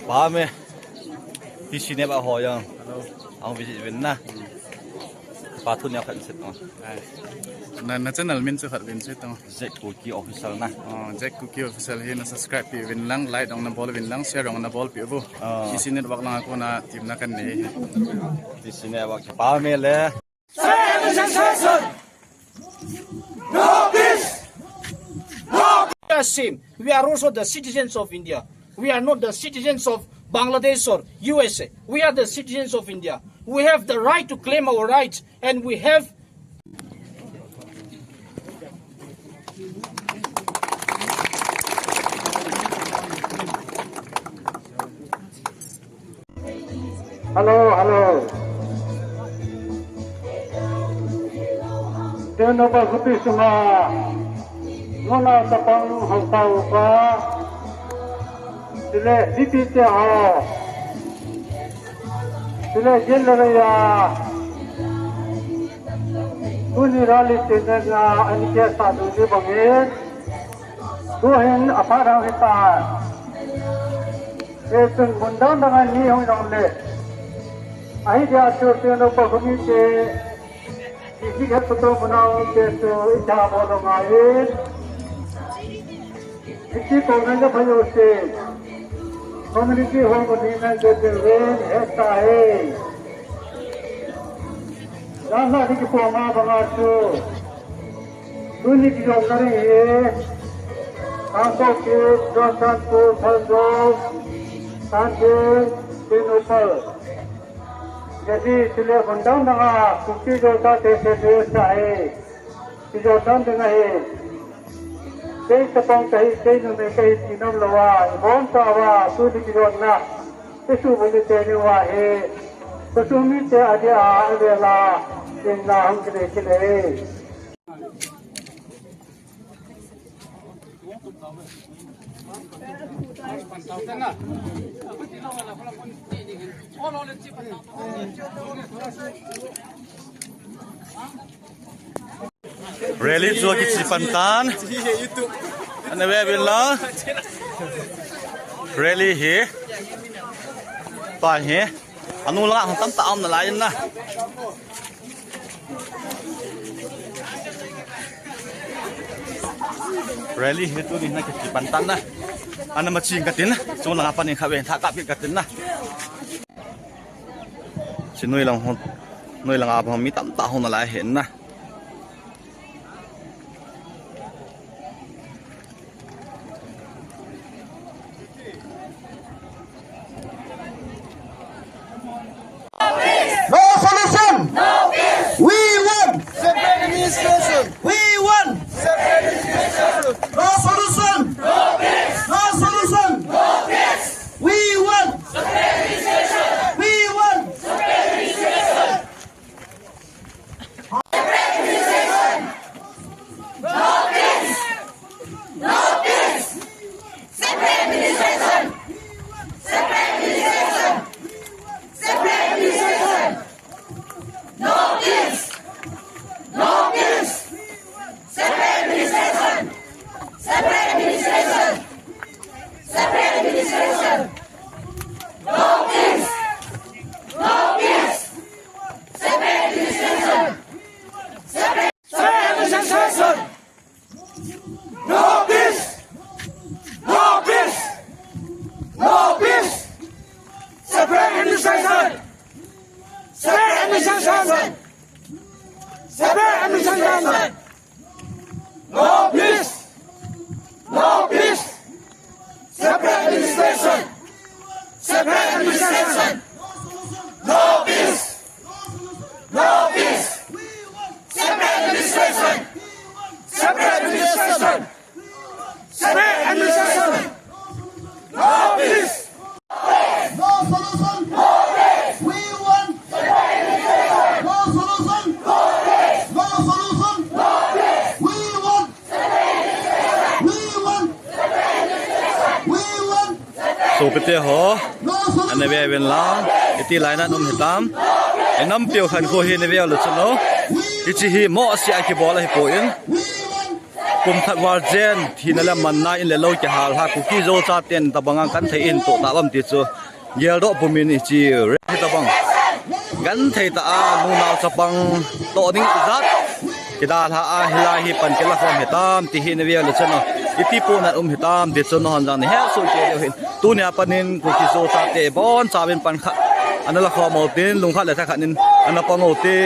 ba me ti sine ba ho yang ang visit win na pa thun ya khan set na channel min chu khat win chu to Jack Cookie official na Jack Cookie official hi na subscribe pi win lang like dong na bol win lang share dong na bol pi bu ti sine wak lang ako na team na kan nei ti sine ba ba me le No peace! No peace! Same. We are also the citizens of India. We are not the citizens of Bangladesh or USA. We are the citizens of India. We have the right to claim our rights, and we have Hello. Teno ba guti suma nona tapang hangtau pa sile diti te ho sile jelle ya tuni rali te na anike sa du ni bangin tuhin aparang kita etun bundang dengan ni hong dong le ai dia tu teno ba guti te किसी घर तो बनाओ के तो इच्छा बोलो माये किसी कॉमेंट भाइयों से कम्युनिटी होम नीना के रेन ऐसा है जानना है कि पोमा बना तो दुनिया की जो करेंगे आंखों के दर्शन को फलजो सांझे दिनों पर यदि इसलिए बंदाम लगा कुकी जो का देश है कि जो दंड नहीं कई तपंग कई नुमे कई तीनों लवा बोल तो आवा सूर्य की जो ना इस उम्मीद तेरे हुआ है तो सुमी ते आगे आवेला इन नाम के लिए Rally zo ki Cipantan ane we bin la rally hi pa hi anu la hang tam ta am na lai na rally hi tu ni na ki Cipantan na ana ma ching katin so la pa ni kha we tha ka pi katin na chinoi lang hon noi lang a pham mi tam ta hon na lai hen na No solution. No peace. We won. separate administration. We won. Separate administration. No solution. No peace. No solution. No peace. We won. Separate administration. We won. Separate administration. Separate administration. No peace. No peace. Separate administration. Separate administration. Separate administration. No peace. No peace. Separate administration. Separate administration. Separate administration. No peace. No peace. Separate administration. Separate administration. No peace. No peace. No peace. Separate administration. Separate administration. Separate administration. No peace. No peace. Separate administration. Separate administration. No peace. No peace. Separate administration. Separate administration. Separate administration. No peace. No solution. We won. No solution. No solution. We won. We won. We won. so pete ho No solution. ane we bin la iti lai na num hitam enam pio khan ko hi ne we lo chuno ti chi hi mo si a ki bola hi po in We won. kum that war jen thinala manna in le lo ki hal ha ku ki zo cha ten tabanga kan thei in to ta bam ti chu yel do pumin i chi re tabang gan thei ta a nu naw chapang to ding zat kida ha a hila hi pan ke la khom hetam ti hin wi le chano iti pu na hitam de chon hon jang he so ke hin tu nya panin ku ki zo cha te bon cha ben pan kha anala khom mo tin lung kha le tha khanin anapang o te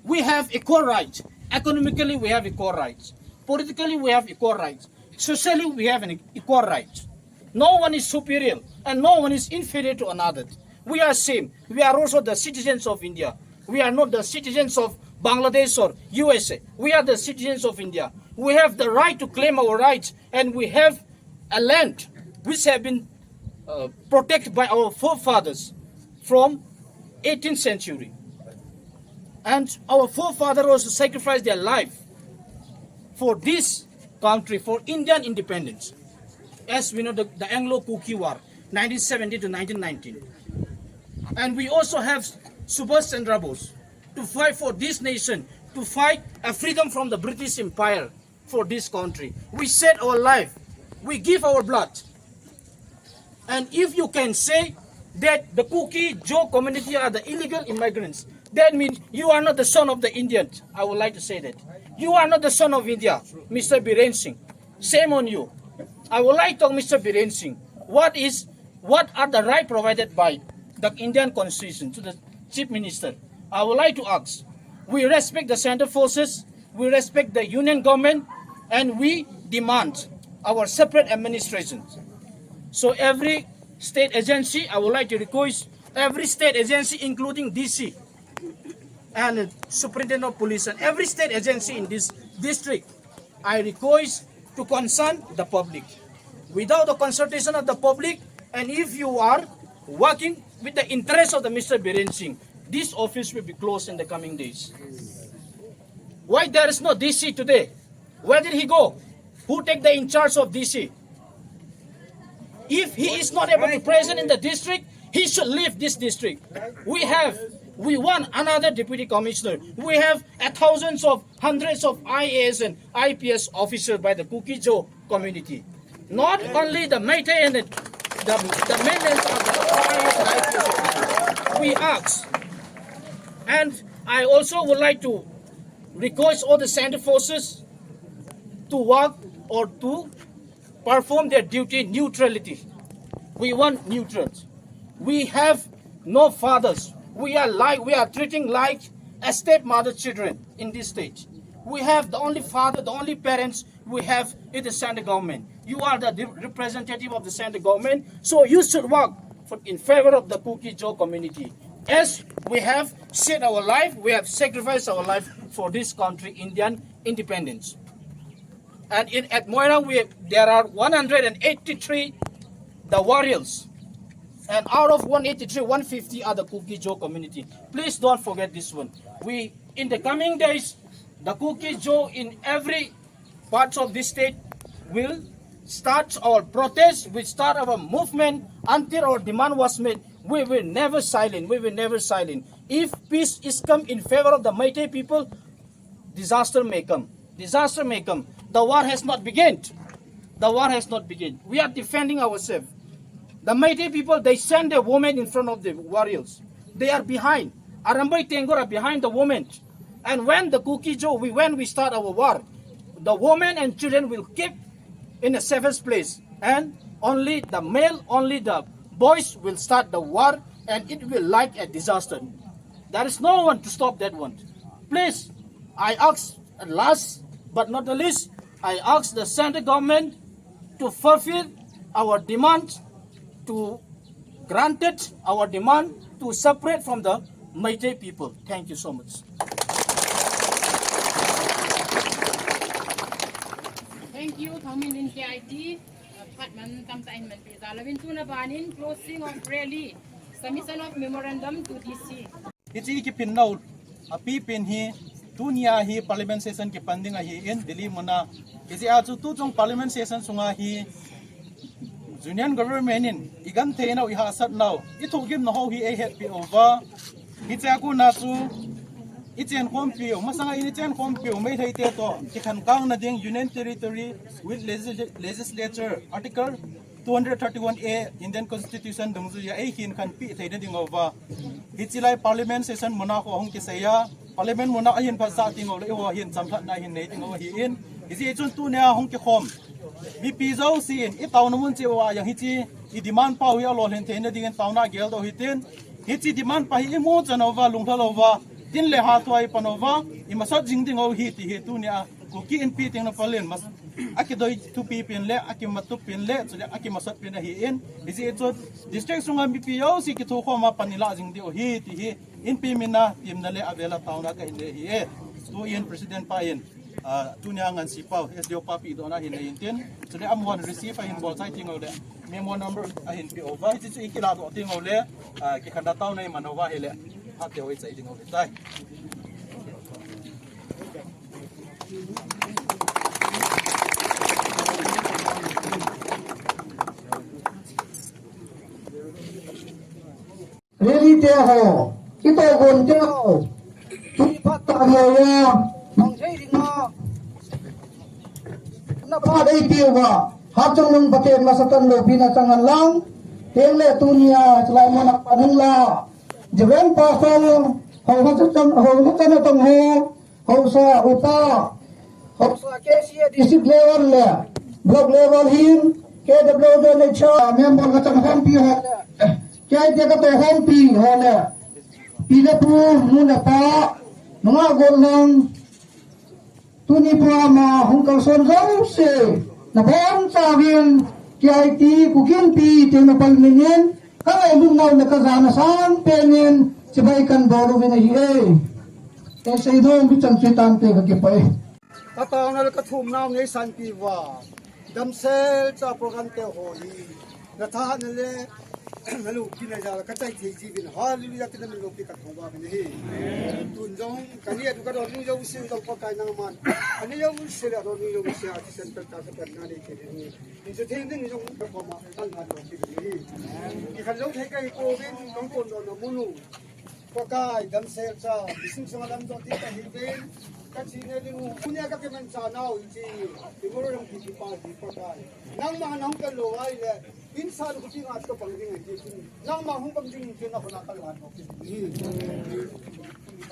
We have equal rights. Economically, we have equal rights. Politically, we have equal rights. Socially, we have an equal rights. No one is superior and no one is inferior to another. We are same. We are also the citizens of India. We are not the citizens of Bangladesh or USA. We are the citizens of India. We have the right to claim our rights, and we have a land which have been protected by our forefathers from 18th century. And our forefathers also sacrificed their life for this country, for Indian independence. As we know, the Anglo-Kuki War, 1970 to 1919. And we also have Subhash Chandra Bose to fight for this nation, to fight a freedom from the British Empire for this country. We set our life, we give our blood. And if you can say that the Kuki Joe community are the illegal immigrants, that means you are not the son of the Indians. I would like to say that. You are not the son of India, Mr. Biren Singh. Shame on you. I would like to ask Mr. Biren Singh, what are the rights provided by the Indian Constitution to the Chief Minister? I would like to ask. We respect the central forces, we respect the union government, and we demand our separate administration. So every state agency, I would like to request every state agency, including DC and Superintendent of Police, and every state agency in this district, I request to consult the public. Without the consultation of the public, and if you are working with the interest of the Mr. Biren Singh, this office will be closed in the coming days. Why there is no DC today? Where did he go? Who take the in charge of DC? If he is not able to present in the district, he should leave this district. We want another deputy commissioner. We have thousands of hundreds of IAS and IPS officers by the Kuki Joe community. Not only the Meitei and the maintenance of the IAS and IPS officers. We ask And I also would like to request all the center forces to work or to perform their duty neutrality. We want neutrals. We have no fathers. We are treating like a stepmother children in this state. We have the only father, the only parents we have is the center government. You are the representative of the center government, so you should work in favor of the Kuki Jaw community. As we have set our life, we have sacrificed our life for this country, Indian independence. And at Moira, there are 183 the warriors. And out of 183, 150 are the Kuki Jaw community. Please don't forget this one. In the coming days, the Kuki Jaw in every part of this state will start our protest, we start our movement until our demand was met. We will never silent. We will never silent. If peace is come in favor of the Meitei people, disaster may come. Disaster may come. The war has not begun. The war has not begun. We are defending ourselves. The Meitei people, they send the women in front of the warriors. They are behind. Arambay Tengor are behind the women. And when the Kuki Jaw, when we start our war, the women and children will keep in the safest place. And only the male, only the boys will start the war, and it will like a disaster. There is no one to stop that one. Please, I ask, last but not the least, I ask the center government to fulfill our demand, to grant it our demand to separate from the Meitei people. Thank you so much. Thank you, Thamin in KIT, Patman Tamtain Manpisa, Lavin Tunabanin, closing of rally, submission of memorandum to DC. Ichi ki pinnaw api pin hi tunia hi parliament session ki panding hi in Delhi mona isi aju tu jong parliament session sunga hi union government in igan the na iha sat now ithu gim no hi a happy over hicha ku na chu ichen kompio masanga in ichen kompio mai thai te to ki khan kang na ding union territory with legislature article 231A Indian Constitution dongzu ya ai hin khan pi thai na ding over hichilai parliament session mona ko hong ki saya parliament mona hin pha sa ting ole ho hin chamthat na hin nei ting ho hi in isi chun tu ne hong ki khom mi pi zo sin I taw na mun che wa yang hichi I demand pa wi alo len the na ding taw na gel do hitin hichi demand pa hi mo chanova lungthalova tin le ha thoi panova I masat jing ding ho hi ti he tu ne ko ki in pi ting na palen mas aki doi tu pi pin le aki matu pin le chule aki masat pin hi in isi chot district sunga mi pi yo si ki thu khoma panila jing di o hi ti hi in pi mina tim na le avela taw na ka hin le hi tu in president pa in tunya ngan sipau SDO papi do na hin in tin chule amon receive a hin bol sai ting ole memo number a hin pi over chi chi kila do ting ole ki khanda taw nei manova hele ha te oi chai ting ole tai Really te ho kita gon te ho tu pata mo ya mong sei ding ma na pa dai piu ba ha chung nung paten masatan lo bina changan lang teng le tunia chlai mo nak panung la jewen pa ko ho ha cham ho ha kana tong ho sa upa ho sa KCA district level le block level hin KW le cha member ka cham ham pi ho kaya dia kata hampi hole ila pu muna pa mga golang tuni pa ma hungkal son zau se na pon sa bin kaya ti kukin pi tena palminin kaya lungaw na kazana san penin sebaikan baru bina hiye kaya sa idong bican sitante kakipai Katangal kathum naam ngay santi wa damsel sa program te holi natha nale nalu kina jala katai thi bin halu ya kina lu ki kathum ba bin hi tun jong kani adu ka ron jo usin dal pa kai nang man ani yo usin ro ni yo usin ati center ta ka na ni ke ni ni je thing ding jong ka ko ma kan na ro ki ni ki khan lo thai kai ko bin kong kon do na munu ko kai damsel sa bising sa lam do ti ka hi bin kasi na din punya ka kemen sana iti timuro ng pipipal di patay nang manang kalo ay le insan ko tinga at kapangding iti nang mahong pagding iti na kunakalhan mo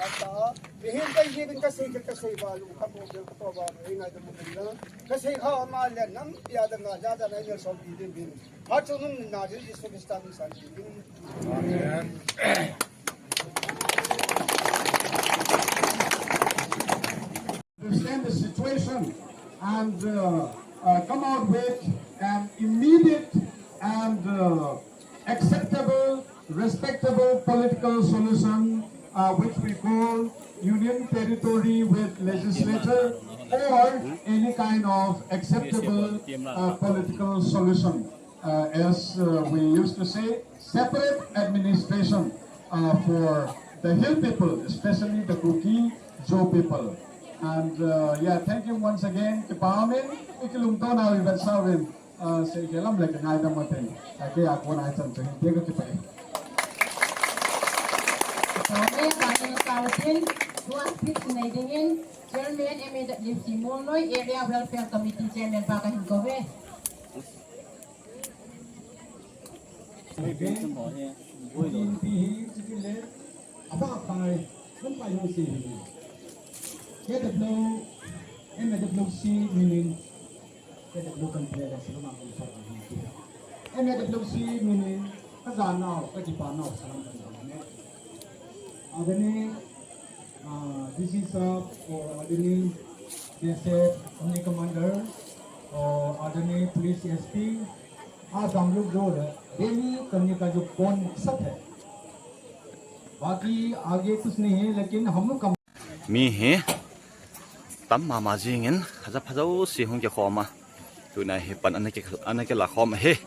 kata hintay din kasi balo kapo ko ba hinay mo nila kasi ha malan nang piyada nga dada na yung sa din at sunod na din is Pakistan sa din amen. Understand the situation and come out with an immediate and acceptable, respectable political solution, which we call union territory with legislature or any kind of acceptable political solution. As we used to say, separate administration for the hill people, especially the Kuki Joe people. And yeah, thank you once again. Kipamin, ikilumto na iban sawin sa ikilam like ang aydam matin. Kaya ako na itan sa hindi ko kipay. Okay, Daniel Carlton, Juan Pitts Naidingin, Chairman MAWC Molnoy, Area Welfare Committee Chairman Pakahingkove. MAWC meaning MAWC meaning kazanaw, kajipanaw sa mga Adani, this is for Adani, DSF, Omni Commander, or Adani Police SP. आज हम लोग जो daily करने का जो कौन मकसद है बाकी आगे कुछ नहीं है लेकिन हम लोग mi he tam mama jingin haja phajau si hung ke khoma tu na he pan anake la khom he